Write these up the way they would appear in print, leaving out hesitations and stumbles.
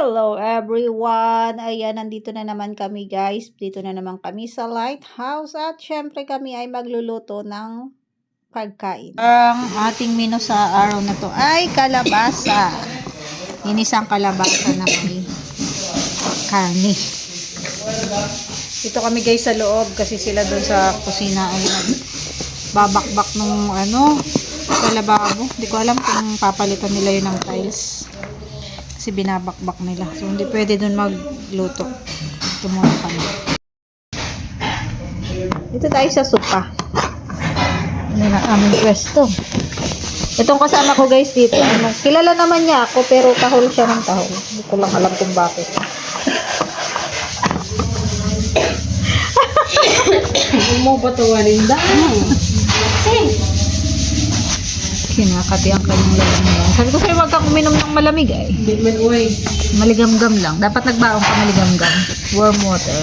Hello everyone! Ayan, nandito na naman kami guys. Dito na naman kami sa lighthouse at syempre kami ay magluluto ng pagkain. Ang ating menu sa araw na to ay kalabasa. Inisang kalabasa na may karne. Dito kami guys sa loob kasi sila doon sa kusina ay babakbak nung sa lababo. Hindi ko alam kung papalitan nila yun ng tiles. Kasi binabakbak nila. So, hindi pwede dun magluto. Ito muna kami. Dito tayo sa sopa. Ano na aming pwesto. Itong kasama ko guys dito. Kilala naman niya ako pero tahol siya ng tahol. Hindi ko lang alam kung bakit. Hindi mo ba tawanin dahil? Kinakati ang kanyang lalamig. Sabi ko sa'yo, wag kang uminom ng malamig ay. Maligamgam lang. Dapat nagbaong ka maligamgam. Warm water.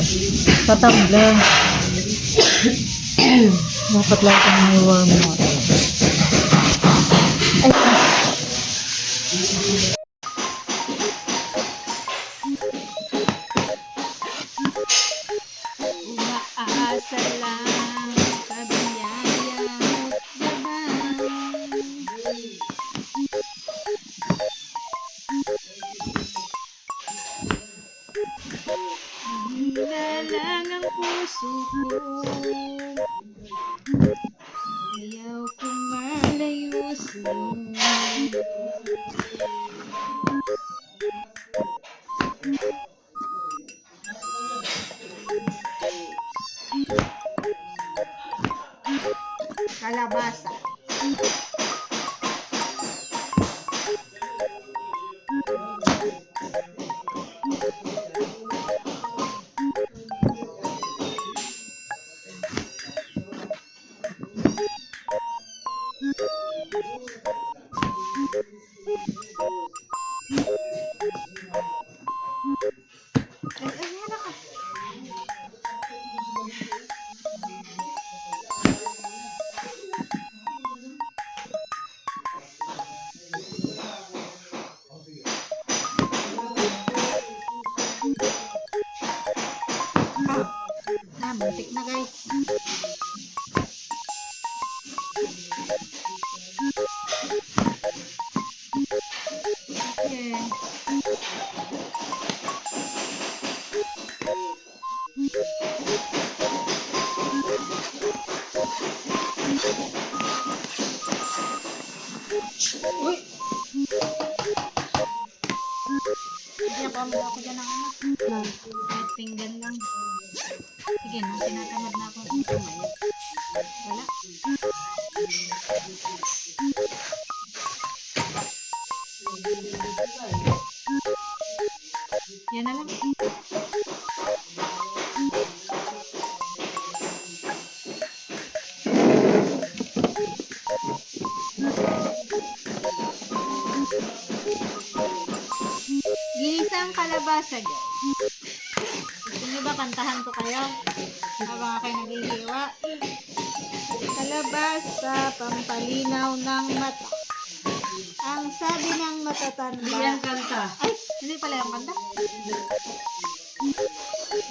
Sa tumbler. Dapat lang kang may warm water. Ay. Umaasa lang sa biyaya lang ang puso ko. Ayaw kong malayo sa'yo. Kalabasa. Buntik na guys. Okay. Uy! Kaya pamula ako dyan ng kahit pinggan lang. Sige na, tinatamad na akong tumayo. Wala. Yan na lang. Ginisang kalabasa guys. Gusto nyo ba kantahan ko kayo? Habang kayo naghihiwa. Kalabasa, pampalinaw ng mata. Ang sabi ng matatanda. Hindi yan kanta. Ay, hindi pala yung kanta.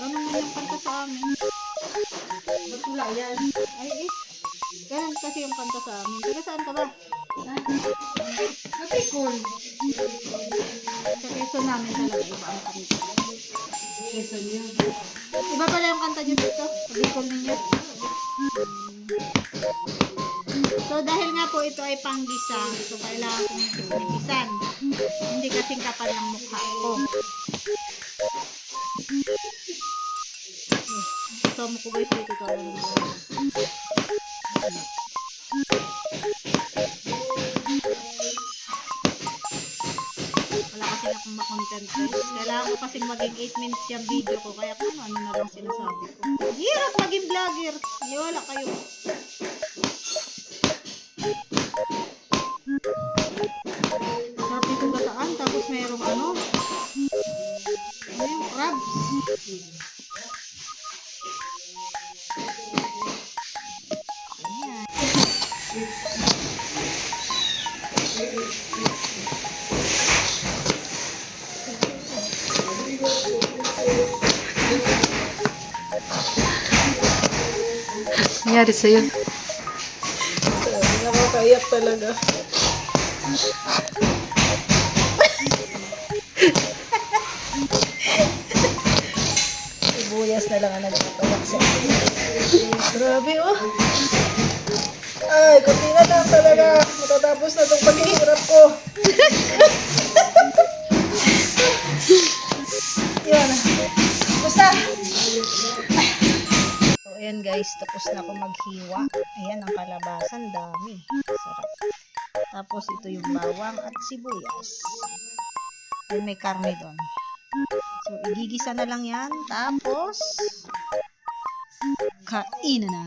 Ganun na yung kanta sa amin. Ba't wala yan? Ay, ganun kasi yung kanta sa amin. Taga saan ka ba? Kapikol. Sa Quezon namin talaga iba ang kanta. Quezon yun. Iba pala yung kanta nyo dito. Sa Bicol ninyo. So, dahil nga po ito ay panggisa, so kailangan kong gisgisan. Hindi kasing kapal ng mukha ko. So, mo ko guys dito ka. Wala kasi akong makontent guys. Kailangan ko kasing maging 8 minutes yung video ko. Kaya kung ano na lang sinasabi ko. Hirap maging vlogger. Hindi wala kayo. Sarap dito gataan. Tapos mayroong ano yung crabs. Nangyari sa'yo? Nakakaiyak talaga. Sibuyas na lang ang nagpapayak sa akin. Grabe oh. Ay, kunti na lang talaga. Matatapos na itong paghihirap ko. Yan. Basta. So, ayan guys. Tapos na ako maghiwa. Ayan ang kalabasan. Dami. Sarap. Tapos ito yung bawang at sibuyas. Then may karne doon. So, igigisa na lang yan. Tapos, kain na.